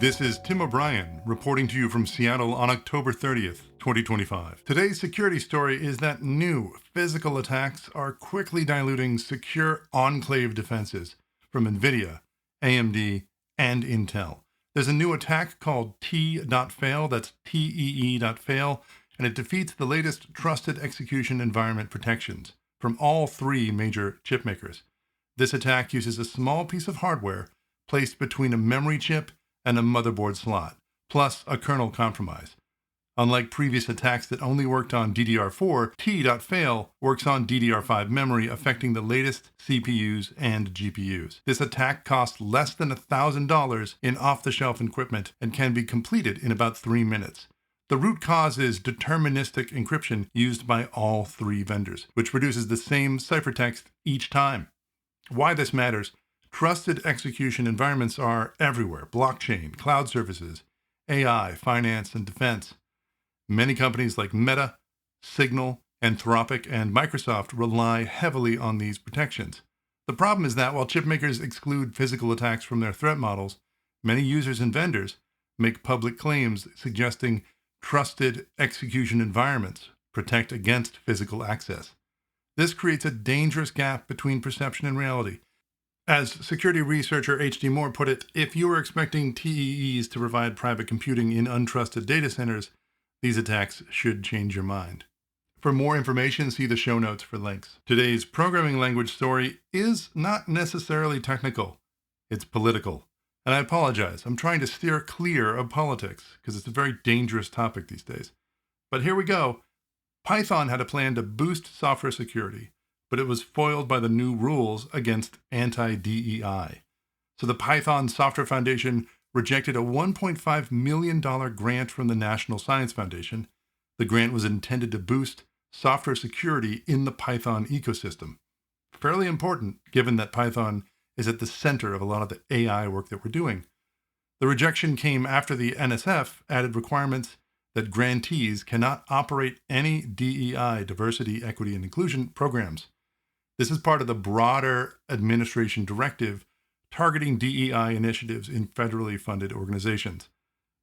This is Tim O'Brien reporting to you from Seattle on October 30th, 2025. Today's security story is that new physical attacks are quickly diluting secure enclave defenses from NVIDIA, AMD, and Intel. There's a new attack called T.fail, that's TEE.fail, and it defeats the latest trusted execution environment protections from all three major chip makers. This attack uses a small piece of hardware placed between a memory chip and a motherboard slot, plus a kernel compromise. Unlike previous attacks that only worked on DDR4, T.fail works on DDR5 memory, affecting the latest CPUs and GPUs. This attack costs less than $1,000 in off-the-shelf equipment and can be completed in about 3 minutes. The root cause is deterministic encryption used by all three vendors, which produces the same ciphertext each time. Why this matters: trusted execution environments are everywhere: blockchain, cloud services, AI, finance, and defense. Many companies like Meta, Signal, Anthropic, and Microsoft rely heavily on these protections. The problem is that while chip makers exclude physical attacks from their threat models, many users and vendors make public claims suggesting trusted execution environments protect against physical access. This creates a dangerous gap between perception and reality. As security researcher H.D. Moore put it, if you are expecting TEEs to provide private computing in untrusted data centers, these attacks should change your mind. For more information, see the show notes for links. Today's programming language story is not necessarily technical. It's political. And I apologize. I'm trying to steer clear of politics because it's a very dangerous topic these days. But here we go. Python had a plan to boost software security, but it was foiled by the new rules against anti-DEI. So the Python Software Foundation rejected a $1.5 million grant from the National Science Foundation. The grant was intended to boost software security in the Python ecosystem. Fairly important, given that Python is at the center of a lot of the AI work that we're doing. The rejection came after the NSF added requirements that grantees cannot operate any DEI, diversity, equity, and inclusion programs. This is part of the broader administration directive targeting DEI initiatives in federally funded organizations.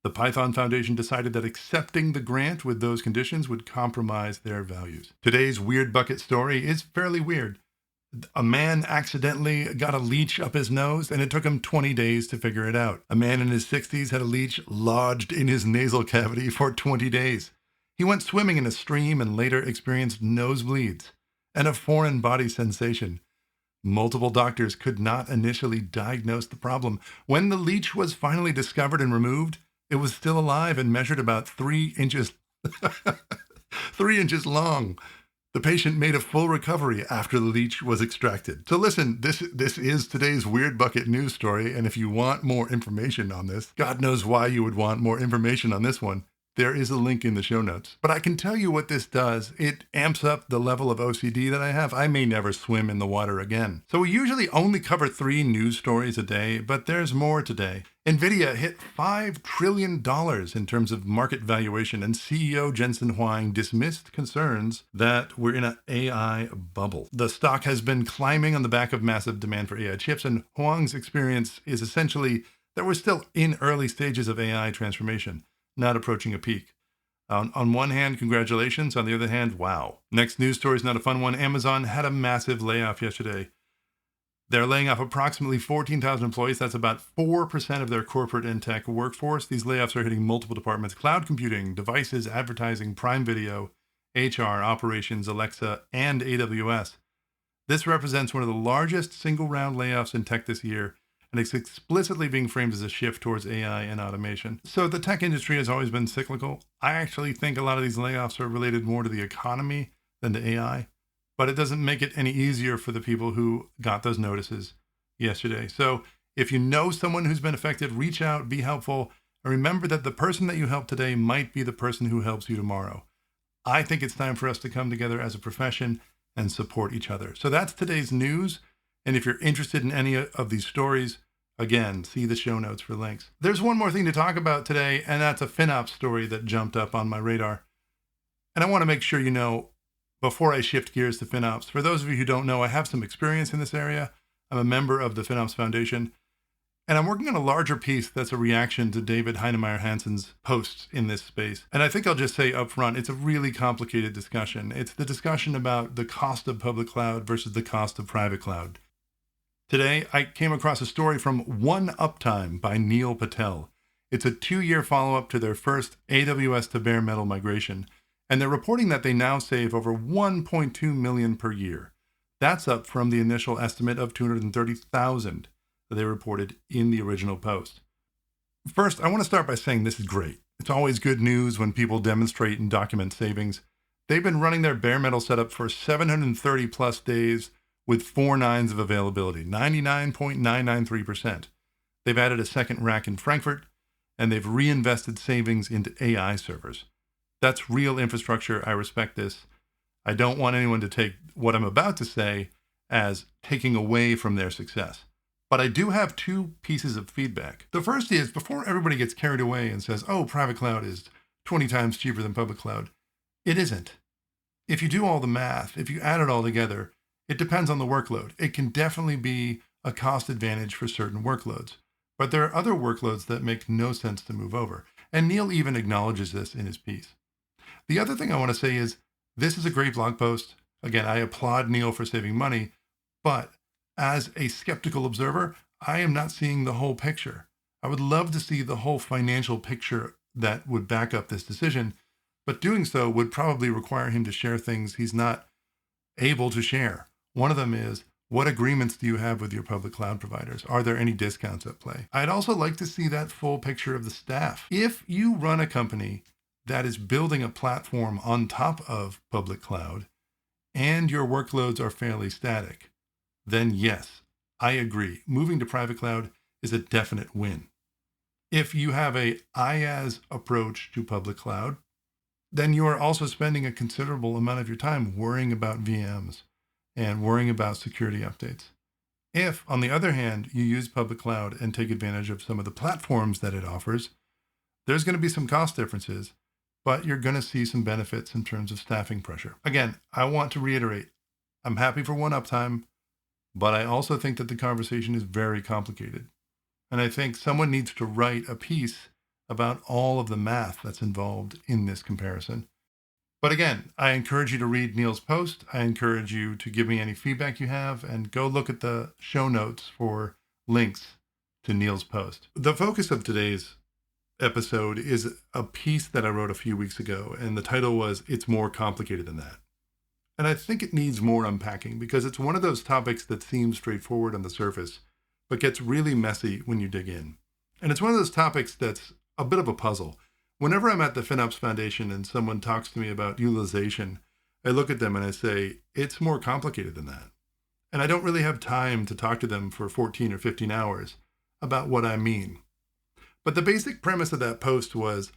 The Python Foundation decided that accepting the grant with those conditions would compromise their values. Today's Weird Bucket story is fairly weird. A man accidentally got a leech up his nose, and it took him 20 days to figure it out. A man in his 60s had a leech lodged in his nasal cavity for 20 days. He went swimming in a stream and later experienced nosebleeds and a foreign body sensation. Multiple doctors could not initially diagnose the problem. When the leech was finally discovered and removed, it was still alive and measured about 3 inches, 3 inches long. The patient made a full recovery after the leech was extracted. So listen, this is today's Weird Bucket news story, and if you want more information on this, God knows why you would want more information on this one, there is a link in the show notes. But I can tell you what this does. It amps up the level of OCD that I have. I may never swim in the water again. So we usually only cover 3 news stories a day, but there's more today. NVIDIA hit $5 trillion in terms of market valuation, and CEO Jensen Huang dismissed concerns that we're in an AI bubble. The stock has been climbing on the back of massive demand for AI chips, and Huang's experience is essentially that we're still in early stages of AI transformation, not approaching a peak. On one hand, congratulations. On the other hand, wow. Next news story is not a fun one. Amazon had a massive layoff yesterday. They're laying off approximately 14,000 employees. That's about 4% of their corporate and tech workforce. These layoffs are hitting multiple departments: cloud computing, devices, advertising, Prime Video, HR, operations, Alexa, and AWS. This represents one of the largest single-round layoffs in tech this year, and it's explicitly being framed as a shift towards AI and automation. So the tech industry has always been cyclical. I actually think a lot of these layoffs are related more to the economy than to AI, but it doesn't make it any easier for the people who got those notices yesterday. So if you know someone who's been affected, reach out, be helpful, and remember that the person that you help today might be the person who helps you tomorrow. I think it's time for us to come together as a profession and support each other. So that's today's news. And if you're interested in any of these stories, again, see the show notes for links. There's one more thing to talk about today, and that's a FinOps story that jumped up on my radar. And I want to make sure you know, before I shift gears to FinOps, for those of you who don't know, I have some experience in this area. I'm a member of the FinOps Foundation. And I'm working on a larger piece that's a reaction to David Heinemeier Hansen's posts in this space. And I think I'll just say up front, it's a really complicated discussion. It's the discussion about the cost of public cloud versus the cost of private cloud. Today, I came across a story from One Uptime by Neil Patel. It's a 2-year follow-up to their first AWS to bare metal migration, and they're reporting that they now save over $1.2 million per year. That's up from the initial estimate of $230,000 that they reported in the original post. First, I want to start by saying this is great. It's always good news when people demonstrate and document savings. They've been running their bare metal setup for 730 plus days with 4 nines of availability, 99.993%. They've added a second rack in Frankfurt, and they've reinvested savings into AI servers. That's real infrastructure. I respect this. I don't want anyone to take what I'm about to say as taking away from their success. But I do have 2 pieces of feedback. The first is, before everybody gets carried away and says, oh, private cloud is 20 times cheaper than public cloud, it isn't. If you do all the math, if you add it all together, it depends on the workload. It can definitely be a cost advantage for certain workloads. But there are other workloads that make no sense to move over. And Neil even acknowledges this in his piece. The other thing I want to say is, this is a great blog post. Again, I applaud Neil for saving money, but as a skeptical observer, I am not seeing the whole picture. I would love to see the whole financial picture that would back up this decision, but doing so would probably require him to share things he's not able to share. One of them is, what agreements do you have with your public cloud providers? Are there any discounts at play? I'd also like to see that full picture of the staff. If you run a company that is building a platform on top of public cloud and your workloads are fairly static, then yes, I agree. Moving to private cloud is a definite win. If you have a IaaS approach to public cloud, then you are also spending a considerable amount of your time worrying about VMs and worrying about security updates. If, on the other hand, you use public cloud and take advantage of some of the platforms that it offers, there's going to be some cost differences, but you're going to see some benefits in terms of staffing pressure. Again, I want to reiterate, I'm happy for One Uptime, but I also think that the conversation is very complicated. And I think someone needs to write a piece about all of the math that's involved in this comparison. But again, I encourage you to read Neil's post. I encourage you to give me any feedback you have and go look at the show notes for links to Neil's post. The focus of today's episode is a piece that I wrote a few weeks ago, and the title was, It's More Complicated Than That. And I think it needs more unpacking because it's one of those topics that seems straightforward on the surface, but gets really messy when you dig in. And it's one of those topics that's a bit of a puzzle. Whenever I'm at the FinOps Foundation and someone talks to me about utilization, I look at them and I say, it's more complicated than that. And I don't really have time to talk to them for 14 or 15 hours about what I mean. But the basic premise of that post was,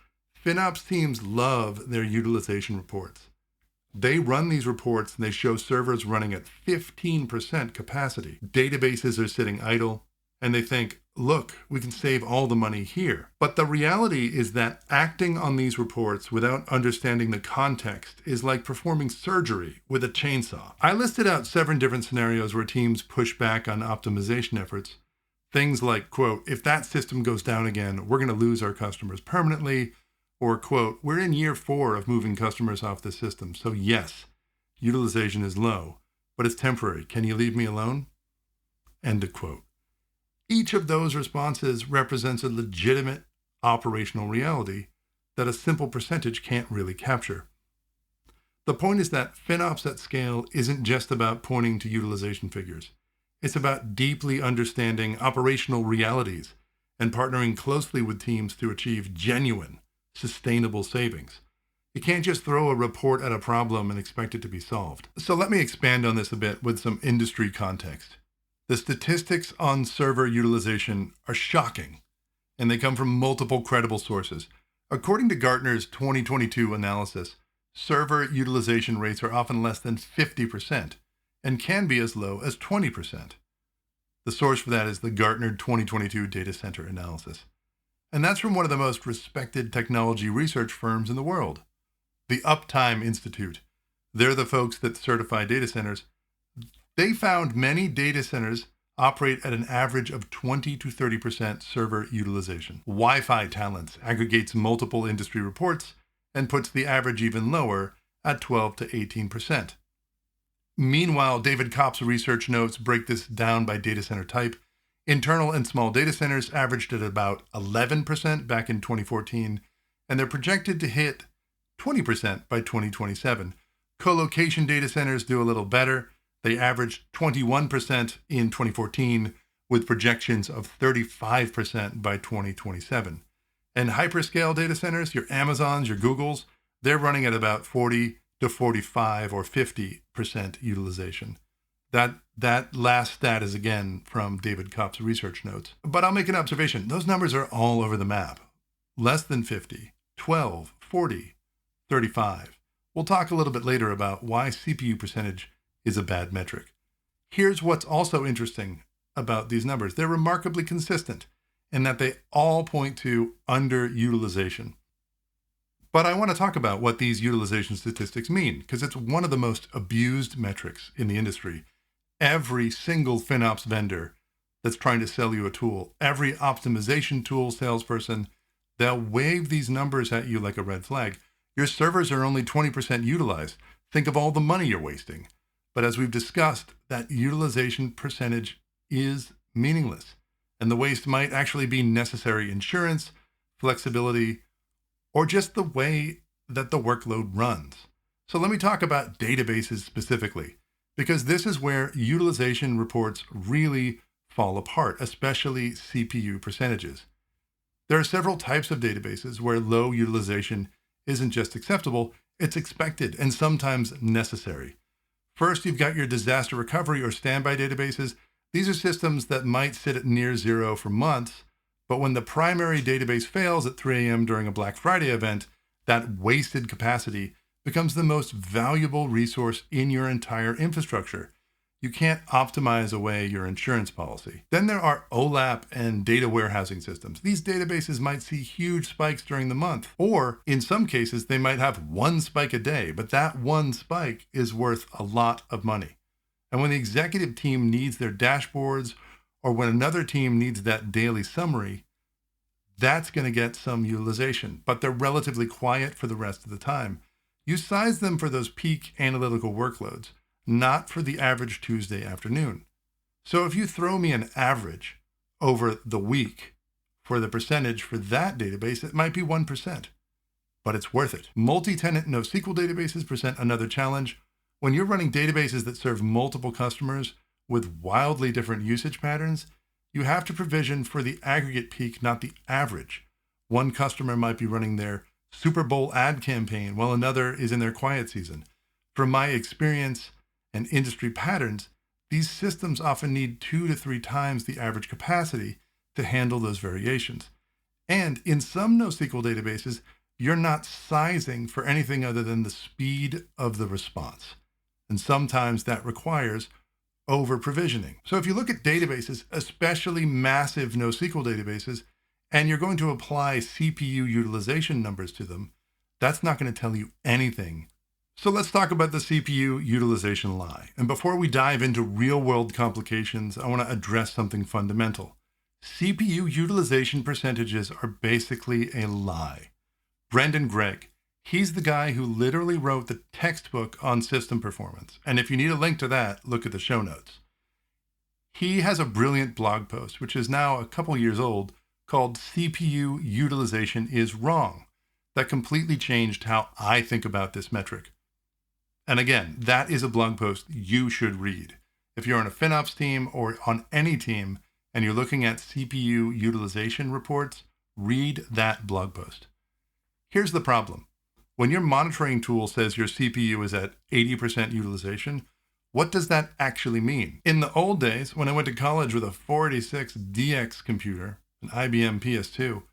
FinOps teams love their utilization reports. They run these reports and they show servers running at 15% capacity. Databases are sitting idle, and they think, look, we can save all the money here. But the reality is that acting on these reports without understanding the context is like performing surgery with a chainsaw. I listed out 7 different scenarios where teams push back on optimization efforts. Things like, quote, if that system goes down again, we're going to lose our customers permanently. Or, quote, we're in year 4 of moving customers off the system. So yes, utilization is low, but it's temporary. Can you leave me alone? End of quote. Each of those responses represents a legitimate operational reality that a simple percentage can't really capture. The point is that FinOps at scale isn't just about pointing to utilization figures. It's about deeply understanding operational realities and partnering closely with teams to achieve genuine, sustainable savings. You can't just throw a report at a problem and expect it to be solved. So let me expand on this a bit with some industry context. The statistics on server utilization are shocking, and they come from multiple credible sources. According to Gartner's 2022 analysis, server utilization rates are often less than 50% and can be as low as 20%. The source for that is the Gartner 2022 data center analysis. And that's from one of the most respected technology research firms in the world, the Uptime Institute. They're the folks that certify data centers. They found many data centers operate at an average of 20 to 30% server utilization. Wi-Fi Talents aggregates multiple industry reports and puts the average even lower at 12 to 18%. Meanwhile, David Kopp's research notes break this down by data center type. Internal and small data centers averaged at about 11% back in 2014, and they're projected to hit 20% by 2027. Co-location data centers do a little better. They averaged 21% in 2014, with projections of 35% by 2027. And hyperscale data centers, your Amazons, your Googles, they're running at about 40 to 45 or 50% utilization. That last stat is again from David Kopp's research notes. But I'll make an observation. Those numbers are all over the map. Less than 50, 12, 40, 35. We'll talk a little bit later about why CPU percentage is a bad metric. Here's what's also interesting about these numbers. They're remarkably consistent in that they all point to underutilization. But I want to talk about what these utilization statistics mean, because it's one of the most abused metrics in the industry. Every single FinOps vendor that's trying to sell you a tool, every optimization tool salesperson, they'll wave these numbers at you like a red flag. Your servers are only 20% utilized. Think of all the money you're wasting. But as we've discussed, that utilization percentage is meaningless. And the waste might actually be necessary insurance, flexibility, or just the way that the workload runs. So let me talk about databases specifically, because this is where utilization reports really fall apart, especially CPU percentages. There are several types of databases where low utilization isn't just acceptable, it's expected and sometimes necessary. First, you've got your disaster recovery or standby databases. These are systems that might sit at near zero for months, but when the primary database fails at 3 a.m. during a Black Friday event, that wasted capacity becomes the most valuable resource in your entire infrastructure. You can't optimize away your insurance policy. Then there are OLAP and data warehousing systems. These databases might see huge spikes during the month, or in some cases, they might have one spike a day, but that one spike is worth a lot of money. And when the executive team needs their dashboards, or when another team needs that daily summary, that's going to get some utilization, but they're relatively quiet for the rest of the time. You size them for those peak analytical workloads, not for the average Tuesday afternoon. So if you throw me an average over the week for the percentage for that database, it might be 1%, but it's worth it. Multi-tenant NoSQL databases present another challenge. When you're running databases that serve multiple customers with wildly different usage patterns, you have to provision for the aggregate peak, not the average. One customer might be running their Super Bowl ad campaign while another is in their quiet season. From my experience and industry patterns, these systems often need 2 to 3 times the average capacity to handle those variations. And in some NoSQL databases, you're not sizing for anything other than the speed of the response. And sometimes that requires over-provisioning. So if you look at databases, especially massive NoSQL databases, and you're going to apply CPU utilization numbers to them, that's not going to tell you anything. So let's talk about the CPU utilization lie. And before we dive into real-world complications, I want to address something fundamental. CPU utilization percentages are basically a lie. Brendan Gregg, he's the guy who literally wrote the textbook on system performance. And if you need a link to that, look at the show notes. He has a brilliant blog post, which is now a couple years old, called CPU Utilization is Wrong. That completely changed how I think about this metric. And again, that is a blog post you should read. If you're on a FinOps team or on any team and you're looking at CPU utilization reports, read that blog post. Here's the problem. When your monitoring tool says your CPU is at 80% utilization, what does that actually mean? In the old days, when I went to college with a 486DX computer, an IBM PS2,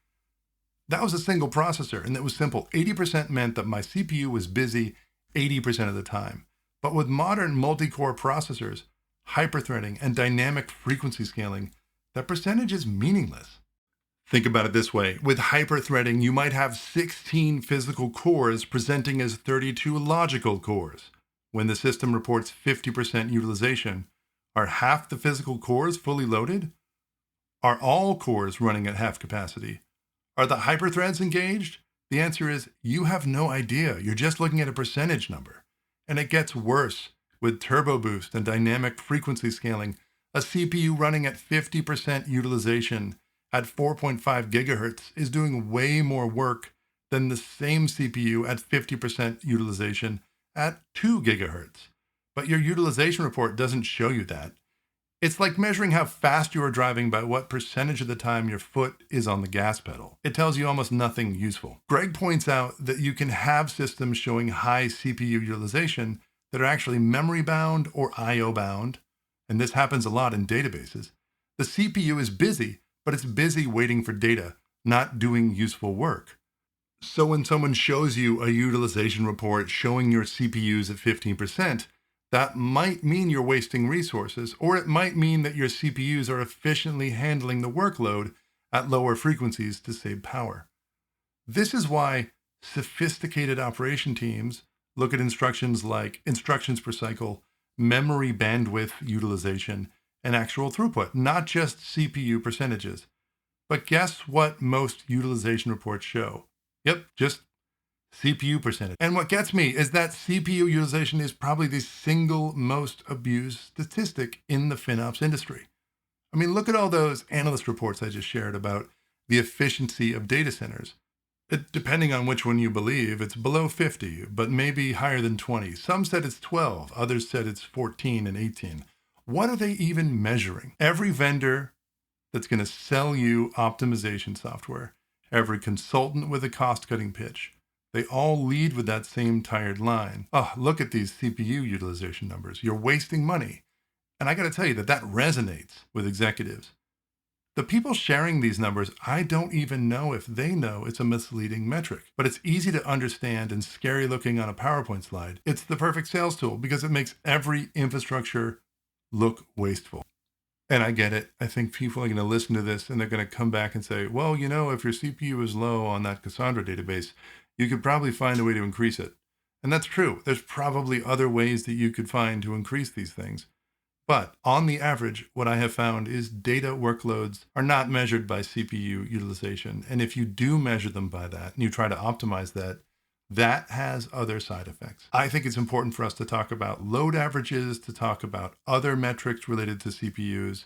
that was a single processor, and it was simple. 80% meant that my CPU was busy 80% of the time. But with modern multi-core processors, hyperthreading, and dynamic frequency scaling, that percentage is meaningless. Think about it this way. With hyperthreading, you might have 16 physical cores presenting as 32 logical cores. When the system reports 50% utilization, Are half the physical cores fully loaded? Are all cores running at half capacity? Are the hyperthreads engaged? The answer is you have no idea. You're just looking at a percentage number. And it gets worse with turbo boost and dynamic frequency scaling. A CPU running at 50% utilization at 4.5 gigahertz is doing way more work than the same CPU at 50% utilization at 2 gigahertz. But your utilization report doesn't show you that. It's like measuring how fast you are driving by what percentage of the time your foot is on the gas pedal. It tells you almost nothing useful. Greg points out that you can have systems showing high CPU utilization that are actually memory bound or IO bound, and this happens a lot in databases. The CPU is busy, but it's busy waiting for data, not doing useful work. So when someone shows you a utilization report showing your CPUs at 15%, that might mean you're wasting resources, or it might mean that your CPUs are efficiently handling the workload at lower frequencies to save power. This is why sophisticated operation teams look at instructions like instructions per cycle, memory bandwidth utilization, and actual throughput, not just CPU percentages. But guess what most utilization reports show? Yep, just CPU percentage. And what gets me is that CPU utilization is probably the single most abused statistic in the FinOps industry. I mean, look at all those analyst reports I just shared about the efficiency of data centers. Depending on which one you believe, it's below 50, but maybe higher than 20. Some said it's 12, others said it's 14 and 18. What are they even measuring? Every vendor that's going to sell you optimization software, every consultant with a cost-cutting pitch, they all lead with that same tired line. Oh, look at these CPU utilization numbers. You're wasting money. And I got to tell you that resonates with executives. The people sharing these numbers, I don't even know if they know it's a misleading metric, but it's easy to understand and scary looking on a PowerPoint slide. It's the perfect sales tool because it makes every infrastructure look wasteful. And I get it. I think people are going to listen to this and they're going to come back and say, well, if your CPU is low on that Cassandra database, you could probably find a way to increase it. And that's true. There's probably other ways that you could find to increase these things. But on the average, what I have found is data workloads are not measured by CPU utilization. And if you do measure them by that and you try to optimize that, that has other side effects. I think it's important for us to talk about load averages, to talk about other metrics related to CPUs.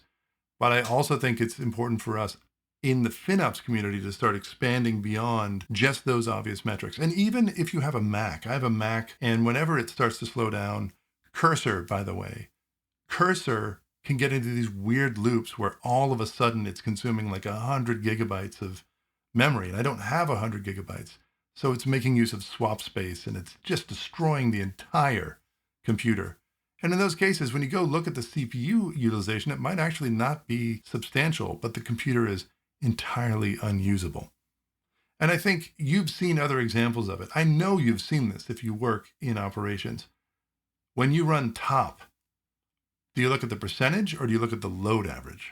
But I also think it's important for us in the FinOps community to start expanding beyond just those obvious metrics. And even if you have a Mac, I have a Mac, and whenever it starts to slow down, Cursor, by the way, Cursor can get into these weird loops where all of a sudden it's consuming like 100 gigabytes of memory, and I don't have 100 gigabytes. So it's making use of swap space, and it's just destroying the entire computer. And in those cases, when you go look at the CPU utilization, it might actually not be substantial, but the computer is entirely unusable. And I think you've seen other examples of it. I know you've seen this if you work in operations. When you run top, do you look at the percentage or do you look at the load average?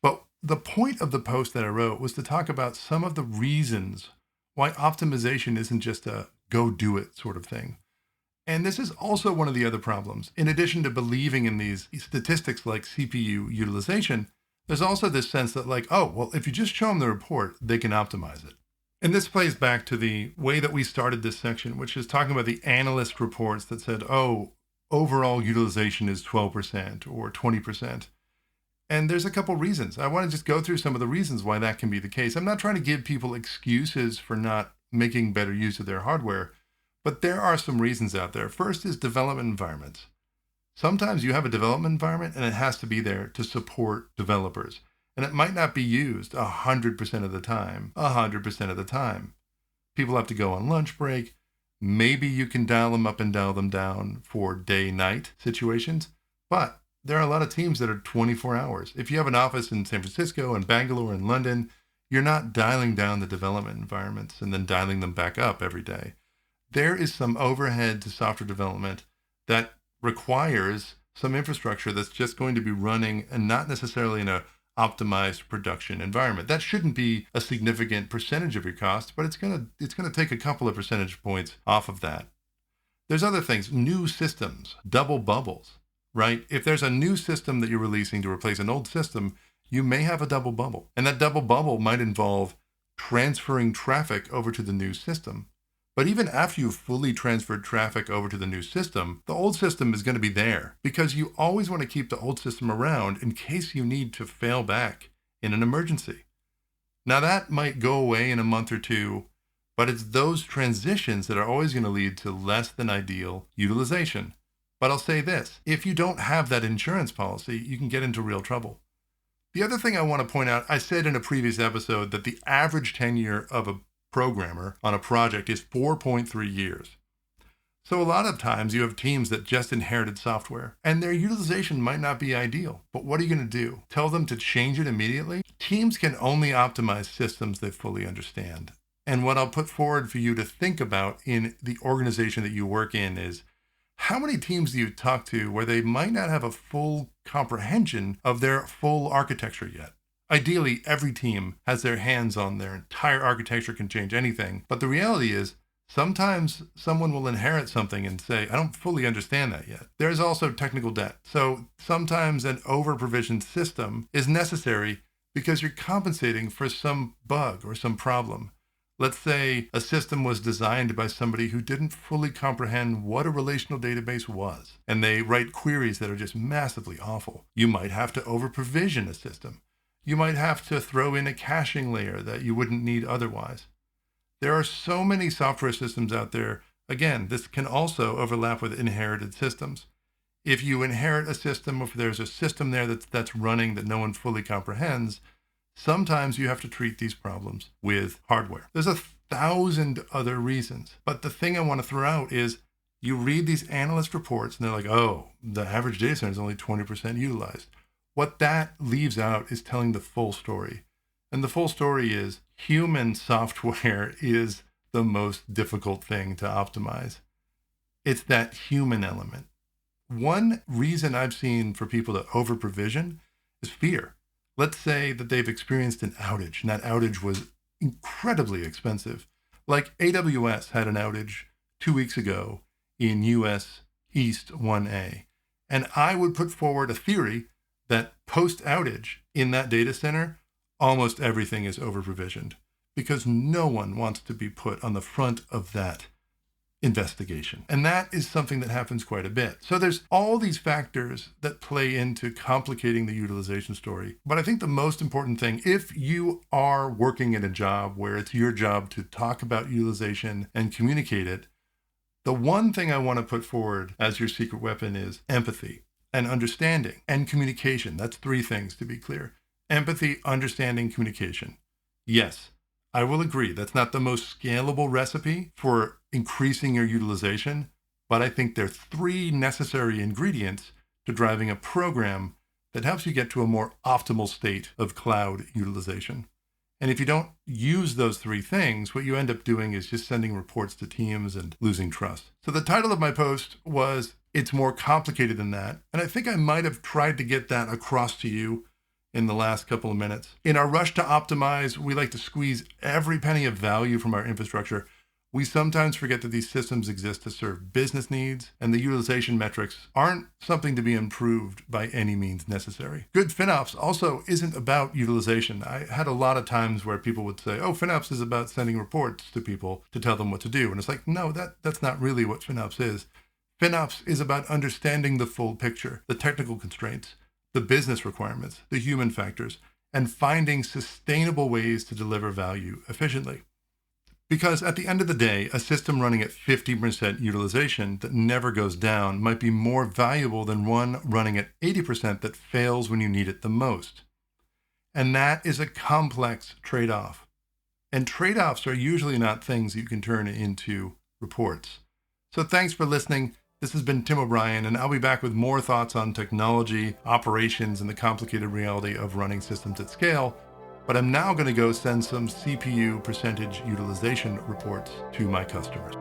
But the point of the post that I wrote was to talk about some of the reasons why optimization isn't just a go do it sort of thing. And this is also one of the other problems. In addition to believing in these statistics like CPU utilization, there's also this sense that if you just show them the report, they can optimize it. And this plays back to the way that we started this section, which is talking about the analyst reports that said, overall utilization is 12% or 20%. And there's a couple reasons. I want to just go through some of the reasons why that can be the case. I'm not trying to give people excuses for not making better use of their hardware, but there are some reasons out there. First is development environments. Sometimes you have a development environment and it has to be there to support developers. And it might not be used 100% of the time, 100% of the time. People have to go on lunch break. Maybe you can dial them up and dial them down for day-night situations, but there are a lot of teams that are 24 hours. If you have an office in San Francisco and Bangalore and London, you're not dialing down the development environments and then dialing them back up every day. There is some overhead to software development that requires some infrastructure that's just going to be running and not necessarily in a optimized production environment. That shouldn't be a significant percentage of your cost, but it's going to take a couple of percentage points off of that. There's other things, new systems, double bubbles. right? If there's a new system that you're releasing to replace an old system, you may have a double bubble. And that double bubble might involve transferring traffic over to the new system. But even after you've fully transferred traffic over to the new system, the old system is going to be there because you always want to keep the old system around in case you need to fail back in an emergency. Now that might go away in a month or two, but it's those transitions that are always going to lead to less than ideal utilization. But I'll say this, if you don't have that insurance policy, you can get into real trouble. The other thing I want to point out, I said in a previous episode that the average tenure of a programmer on a project is 4.3 years. So a lot of times you have teams that just inherited software and their utilization might not be ideal. But what are you going to do? Tell them to change it immediately? Teams can only optimize systems they fully understand. And what I'll put forward for you to think about in the organization that you work in is, how many teams do you talk to where they might not have a full comprehension of their full architecture yet? Ideally, every team has their hands on their entire architecture, can change anything. But the reality is, sometimes someone will inherit something and say, I don't fully understand that yet. There's also technical debt. So sometimes an over-provisioned system is necessary because you're compensating for some bug or some problem. Let's say a system was designed by somebody who didn't fully comprehend what a relational database was, and they write queries that are just massively awful. You might have to over-provision a system. You might have to throw in a caching layer that you wouldn't need otherwise. There are so many software systems out there. Again, this can also overlap with inherited systems. If you inherit a system, or if there's a system there that's running that no one fully comprehends, sometimes you have to treat these problems with hardware. There's 1,000 other reasons. But the thing I want to throw out is you read these analyst reports and they're like, oh, the average data center is only 20% utilized. What that leaves out is telling the full story. And the full story is human software is the most difficult thing to optimize. It's that human element. One reason I've seen for people to over-provision is fear. Let's say that they've experienced an outage, and that outage was incredibly expensive. Like AWS had an outage 2 weeks ago in US East 1A. And I would put forward a theory that post-outage in that data center, almost everything is over-provisioned because no one wants to be put on the front of that investigation. And that is something that happens quite a bit. So there's all these factors that play into complicating the utilization story. But I think the most important thing, if you are working in a job where it's your job to talk about utilization and communicate it, the one thing I want to put forward as your secret weapon is empathy and understanding and communication. That's 3 things to be clear. Empathy, understanding, communication. Yes, I will agree. That's not the most scalable recipe for increasing your utilization, but I think there are 3 necessary ingredients to driving a program that helps you get to a more optimal state of cloud utilization. And if you don't use those 3 things, what you end up doing is just sending reports to teams and losing trust. So the title of my post was, It's More Complicated Than That. And I think I might have tried to get that across to you in the last couple of minutes. In our rush to optimize, we like to squeeze every penny of value from our infrastructure. We sometimes forget that these systems exist to serve business needs, and the utilization metrics aren't something to be improved by any means necessary. Good FinOps also isn't about utilization. I had a lot of times where people would say, oh, FinOps is about sending reports to people to tell them what to do. And it's like, no, that's not really what FinOps is. FinOps is about understanding the full picture, the technical constraints, the business requirements, the human factors, and finding sustainable ways to deliver value efficiently. Because at the end of the day, a system running at 50% utilization that never goes down might be more valuable than one running at 80% that fails when you need it the most. And that is a complex trade-off. And trade-offs are usually not things you can turn into reports. So thanks for listening. This has been Tim O'Brien, and I'll be back with more thoughts on technology, operations, and the complicated reality of running systems at scale. But I'm now going to go send some CPU percentage utilization reports to my customers.